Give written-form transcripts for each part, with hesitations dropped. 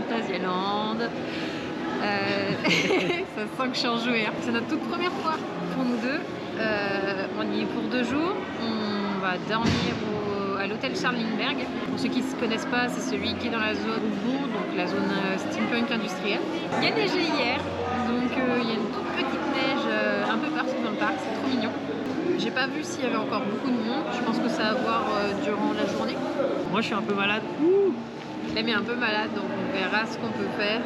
Fantasyland. Ça sent que je suis enjouée. Hein. C'est notre toute première fois pour nous deux. On y est pour 2 jours. On va dormir à l'hôtel Charles Lindbergh. Pour ceux qui ne se connaissent pas, c'est celui qui est dans la zone Bourg, donc la zone steampunk industrielle. Il y a neigé hier, donc il y a une toute petite neige un peu partout dans le parc. C'est trop mignon. J'ai pas vu s'il y avait encore beaucoup de monde. Je pense que ça va voir durant la journée. Moi, je suis un peu malade. Clem est un peu malade, donc on verra ce qu'on peut faire.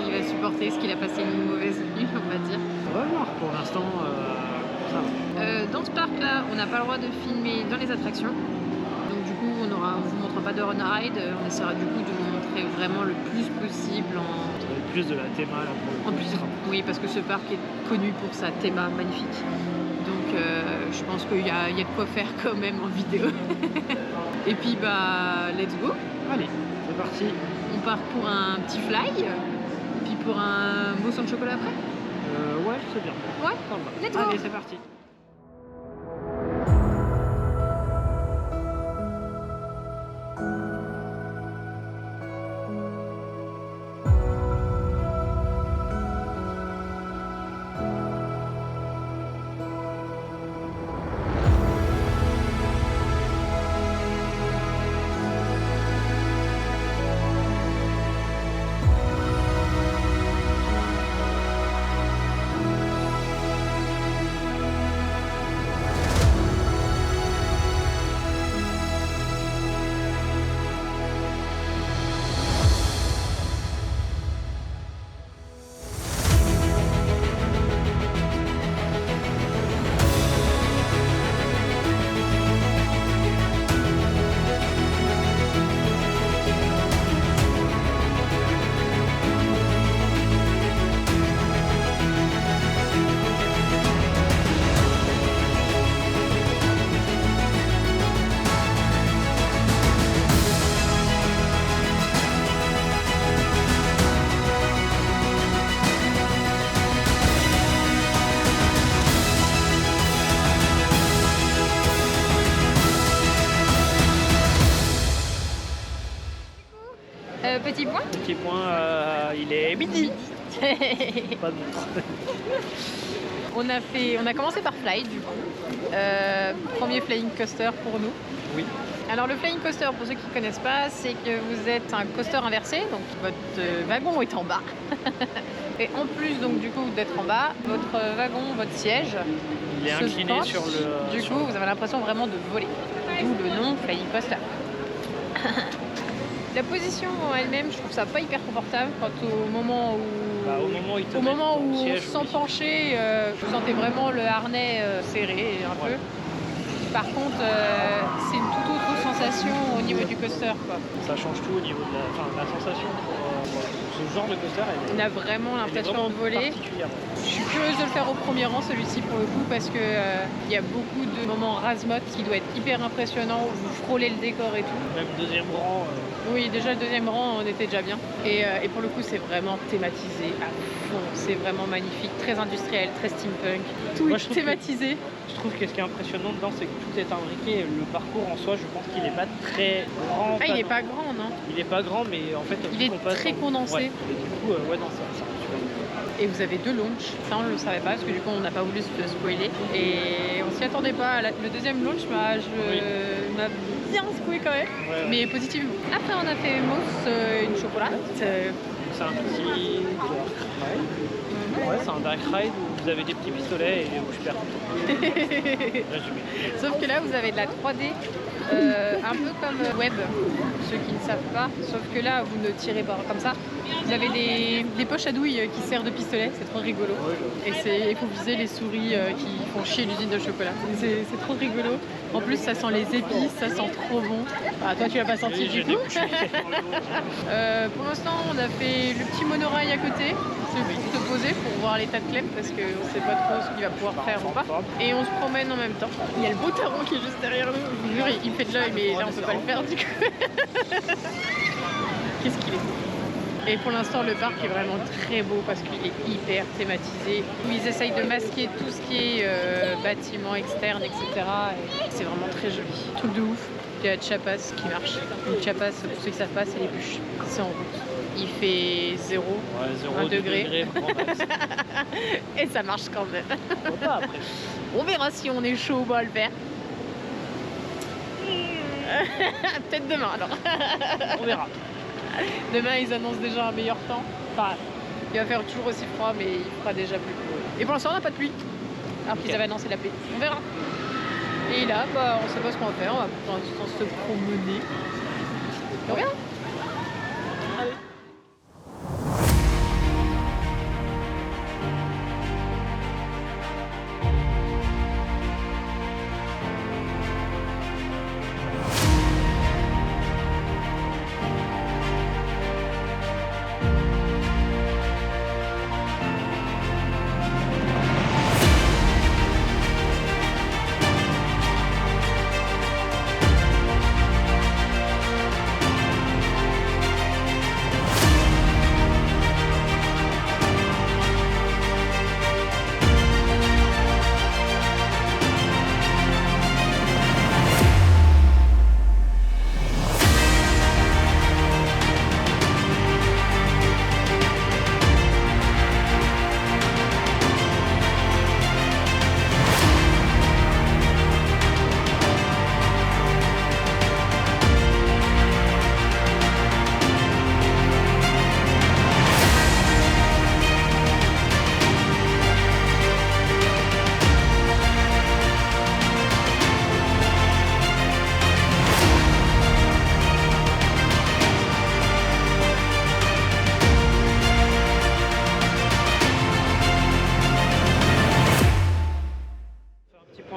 Il va supporter ce qu'il a passé une mauvaise nuit, on va dire. On va voir. Pour l'instant, ça va. Dans ce parc-là, on n'a pas le droit de filmer dans les attractions. Donc du coup, on vous montre pas de run ride. On essaiera du coup de vous montrer vraiment le plus possible Plus de la théma là pour en plus. Oui, parce que ce parc est connu pour sa théma magnifique. Donc je pense qu'il y a de quoi faire quand même en vidéo. Et puis bah, let's go. Allez, c'est parti. On part pour un petit fly, puis pour un beau sang de chocolat après. Ouais, c'est bien. Ouais, Ça va. let's go. Allez, c'est parti. Petit point. Petit point, il est midi. Pas de montre. On a commencé par Fly du coup. Premier flying coaster pour nous. Oui. Alors le flying coaster, pour ceux qui ne connaissent pas, c'est que vous êtes un coaster inversé, donc votre wagon est en bas. Et en plus donc du coup d'être en bas, votre wagon, votre siège, Il est se incliné penche. sur le. Du coup, vous avez l'impression vraiment de voler. D'où le nom flying coaster. La position en elle-même, je trouve ça pas hyper confortable quand au moment où, Au moment où il te au met moment dans le où on siège, se sent oui. penché, vous sentez vraiment le harnais serré un Ouais. peu. Par contre, c'est une toute autre sensation au niveau du coaster, quoi. Ça change tout au niveau de la sensation pour ce genre de coaster. On a vraiment Elle est l'impression vraiment de voler. particulière. Je suis curieuse de le faire au premier rang, celui-ci, pour le coup, parce que il y a beaucoup de moments Razmot qui doit être hyper impressionnant, où vous frôlez le décor et tout. Même deuxième rang. Oui, déjà le deuxième rang, on était déjà bien. Et pour le coup, c'est vraiment thématisé à fond. C'est vraiment magnifique, très industriel, très steampunk. Tout Moi, est je trouve que- thématisé. Je trouve que ce qui est impressionnant dedans, c'est que tout est imbriqué. Le parcours en soi, je pense qu'il n'est pas très grand. Ah, il n'est pas grand, non? Il est pas grand, mais en fait, Il vu est qu'on passe très en- condensé. Ouais. Et du coup, ouais, non, ça super. Et vous avez 2 launches. Ça, on ne le savait pas, parce que du coup, on n'a pas voulu se spoiler. Et on s'y attendait pas. Le deuxième launch m'a bien secoué quand même, Ouais. mais positivement. Après, on a fait mousse, une chocolat. C'est un petit dark ride. Ouais, c'est un dark ride où vous avez des petits pistolets et où je perds tout. Résumé. Sauf que là, vous avez de la 3D, un peu comme Web, ceux qui ne savent pas. Sauf que là, vous ne tirez pas comme ça. Vous avez des poches à douille qui servent de pistolet, c'est trop rigolo. Et il faut viser les souris qui font chier l'usine de chocolat. C'est trop rigolo. En plus, ça sent les épices, ça sent trop bon. Ah, toi, tu l'as pas senti Oui, du j'ai coup. découvert. Pour l'instant, on a fait le petit monorail à côté. C'est pour se poser, pour voir l'état de Clem, parce qu'on ne sait pas trop ce qu'il va pouvoir faire ou pas. Et on se promène en même temps. Il y a le beau taron qui est juste derrière nous. Je vous jure, il fait de l'œil, mais là, on peut pas le faire du coup. Qu'est-ce qu'il est beau. Et pour l'instant, le parc est vraiment très beau parce qu'il est hyper thématisé. Ils essayent de masquer tout ce qui est bâtiments externes, etc. Et c'est vraiment très joli. Truc de ouf. Il y a Chiapas qui marche. Donc Chiapas, pour ceux qui ne savent pas, c'est les bûches. C'est en route. il fait 0, Ouais, 0 1 degré. grand max. Et ça marche quand même. Faut pas après. On verra si on est chaud ou pas à le faire. Peut-être demain alors. On verra. Demain ils annoncent déjà un meilleur temps. Enfin, il va faire toujours aussi froid mais il fera déjà plus. Et pour l'instant on n'a pas de pluie. Alors qu'ils avaient annoncé la pluie. On verra. Et là, bah, on sait pas ce qu'on va faire. On va pour l'instant se promener. On verra. Allez.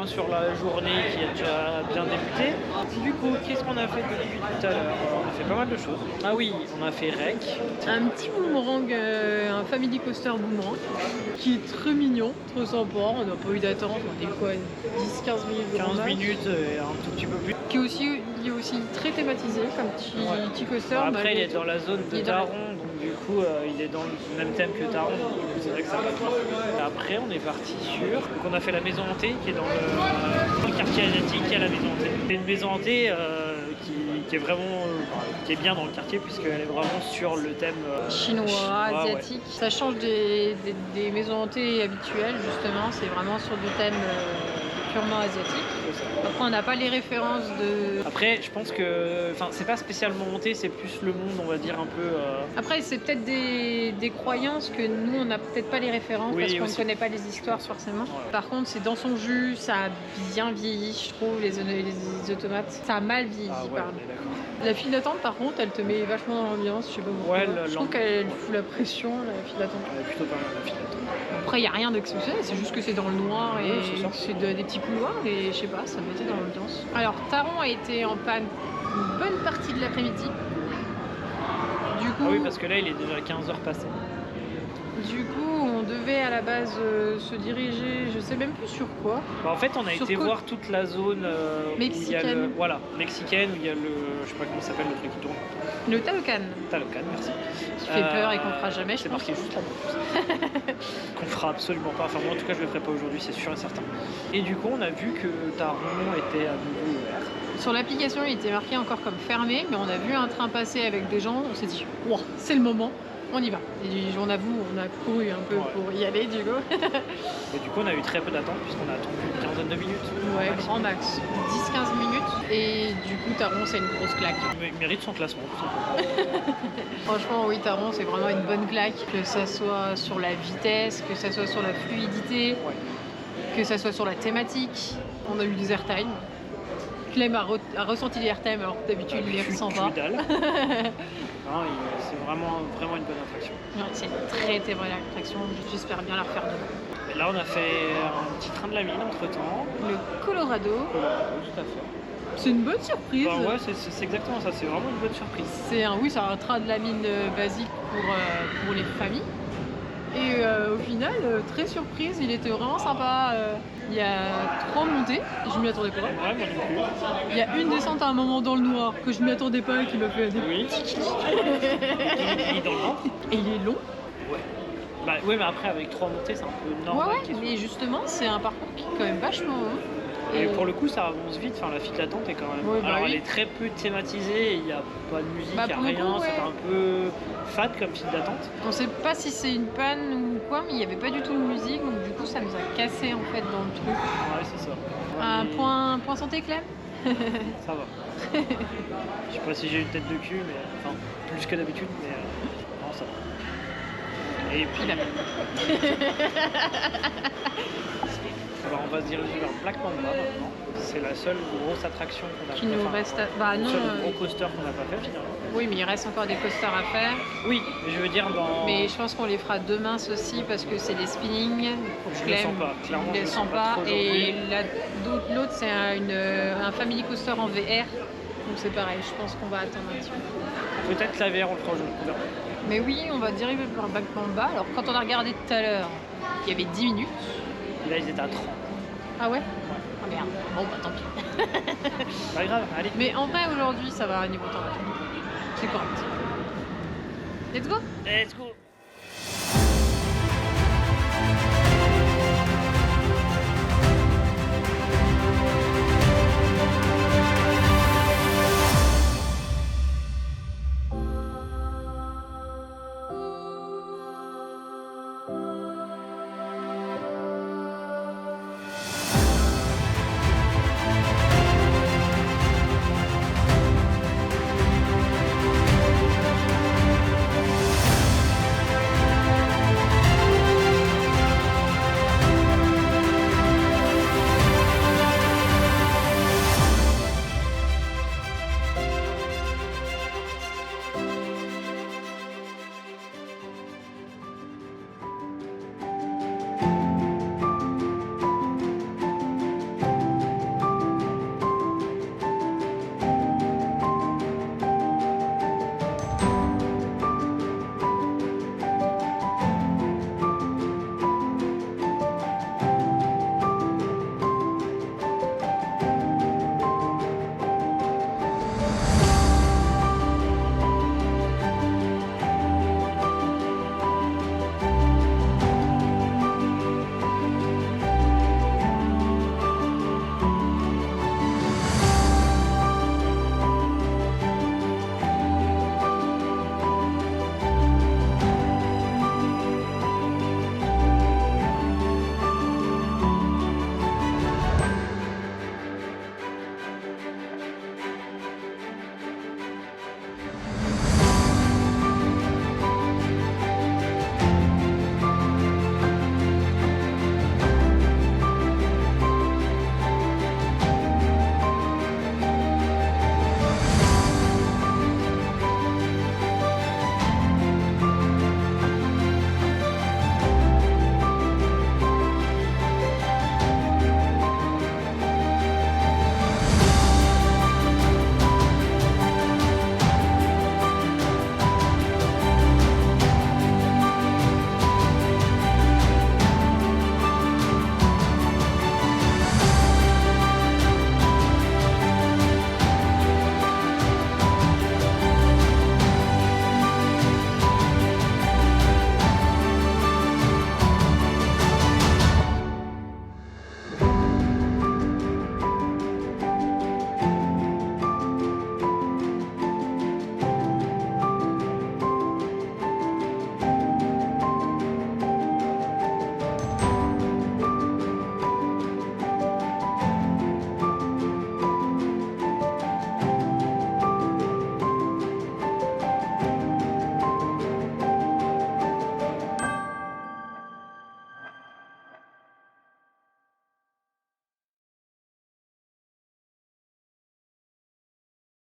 Sur la journée qui a déjà bien débuté. Du coup, qu'est-ce qu'on a fait depuis tout à l'heure? On a fait pas mal de choses. Ah oui, on a fait rec. Un petit boomerang, un family coaster boomerang, qui est très mignon, très sympa. On n'a pas eu d'attente, on était quoi, 10-15 minutes de 15 randonnée. minutes et un tout petit peu plus. Qui est aussi très thématisé comme petit coaster. Après, il est dans la zone de il est dans la- Taron, donc du coup, il est dans le même thème que Taron. Donc c'est vrai que ça va bien. Après, on est parti sur. Donc, on a fait la maison hantée qui est dans le quartier asiatique. Il y a la maison hantée. C'est une maison hantée qui est vraiment qui est bien dans le quartier puisqu'elle est vraiment sur le thème chinois, ouais. asiatique. Ça change des maisons hantées habituelles, justement. C'est vraiment sur du thème purement asiatique. Après, on n'a pas les références de... Après, je pense que c'est pas spécialement monté, c'est plus le monde, on va dire, un peu. Après, c'est peut-être des croyances que nous, on n'a peut-être pas les références Oui, parce qu'on ne aussi. connaît pas les histoires forcément. Ouais. Par contre, c'est dans son jus, ça a bien vieilli, je trouve, les automates. Ça a mal vieilli, Ah ouais, pardon. on est d'accord. La file d'attente, par contre, elle te met vachement dans l'ambiance, je sais pas pourquoi. Ouais, je trouve qu'elle fout la pression, la file d'attente. Elle est plutôt pas mal la file d'attente. Après, il n'y a rien d'exceptionnel, c'est juste que c'est dans le noir et Ouais, c'est ça. c'est des petits couloirs et je sais pas, ça mettait dans l'ambiance. Alors, Taron a été en panne une bonne partie de l'après-midi. Du coup, Ah oui, parce que là, il est déjà 15h passé. Du coup, on devait à la base se diriger, je sais même plus sur quoi. En fait, on a Sur été quoi voir toute la zone où il y a Mexicaine. voilà, mexicaine, où il y a je sais pas comment ça s'appelle le truc qui tourne. Le Talocan, Talocan, merci. qui fait peur et qu'on fera jamais, je C'est pense. marqué juste là-bas. Qu'on fera absolument pas. Enfin, moi, en tout cas, je le ferai pas aujourd'hui, c'est sûr et certain. Et du coup, on a vu que Taron était à nouveau ouvert. Sur l'application, il était marqué encore comme fermé, mais on a vu un train passer avec des gens, on s'est dit, wow, c'est le moment, on y va. Et on avoue, on a couru un peu pour y aller, du coup. Et du coup, on a eu très peu d'attente, puisqu'on a attendu une quinzaine de minutes. Ouais, grand max, 10-15 minutes. Et du coup, Taron, c'est une grosse claque. Il mérite son classement, tout simplement. Franchement, oui, Taron, c'est vraiment une bonne claque, que ça soit sur la vitesse, que ça soit sur la fluidité, Ouais. que ça soit sur la thématique. On a eu des airtime. Clem a ressenti les airtime alors que d'habitude il les ressent pas. Que dalle. Non, c'est vraiment une bonne attraction. Non, c'est une très bonne attraction, j'espère bien la refaire demain. Et là, on a fait un petit train de la mine entre temps. Le Colorado, Tout à fait. c'est une bonne surprise. Bah ouais, c'est exactement ça, c'est vraiment une bonne surprise. C'est un train de la mine basique pour les familles. Et au final, très surprise, il était vraiment sympa. Il y a 3 montées, je m'y attendais pas. Ouais, moi non plus. Il y a une descente à un moment dans le noir que je m'y attendais pas et qui m'a fait des... Oui. Il est dans le ventre. Et il est long. Ouais. Bah ouais, mais après avec 3 montées, c'est un peu normal. Ouais, mais justement, c'est un parcours qui est quand même vachement long. Et pour le coup, ça avance vite. Enfin, la file d'attente est quand même. Ouais, bah Alors, oui. elle est très peu thématisée. Il n'y a pas de musique, Bah, il pour n'y a le rien. coup, ouais. C'est un peu fade comme file d'attente. On sait pas si c'est une panne ou quoi, mais il n'y avait pas du tout de musique, donc du coup ça nous a cassé en fait dans le truc. Ouais, c'est ça. Un Mais point santé, Clem? Ça va. Je sais pas si j'ai une tête de cul, mais enfin plus que d'habitude, mais non, ça va. Et puis Il a alors, on va se diriger vers Black Mamba maintenant. C'est la seule grosse attraction qu'on a qui nous enfin, reste. Bah le non. seul gros coaster qu'on n'a pas fait finalement. Oui, mais il reste encore des coasters à faire. Oui, mais je veux dire dans. Mais je pense qu'on les fera demain ceci parce que c'est des spinnings pour Je le Clem. sens pas, clairement, Il je le le sent sens pas pas. trop Et aujourd'hui. l'autre c'est un family coaster en VR. Donc c'est pareil, je pense qu'on va attendre un petit peu. Peut-être la VR on le fera aujourd'hui. On verra. Mais oui, on va diriger vers Black Mamba. Alors quand on a regardé tout à l'heure, il y avait 10 minutes. Là ils étaient à 30. Ah ouais? Ah merde. Bon bah tant pis. Pas grave, allez. Mais en vrai aujourd'hui ça va niveau temps. C'est correct. Let's go! Let's go.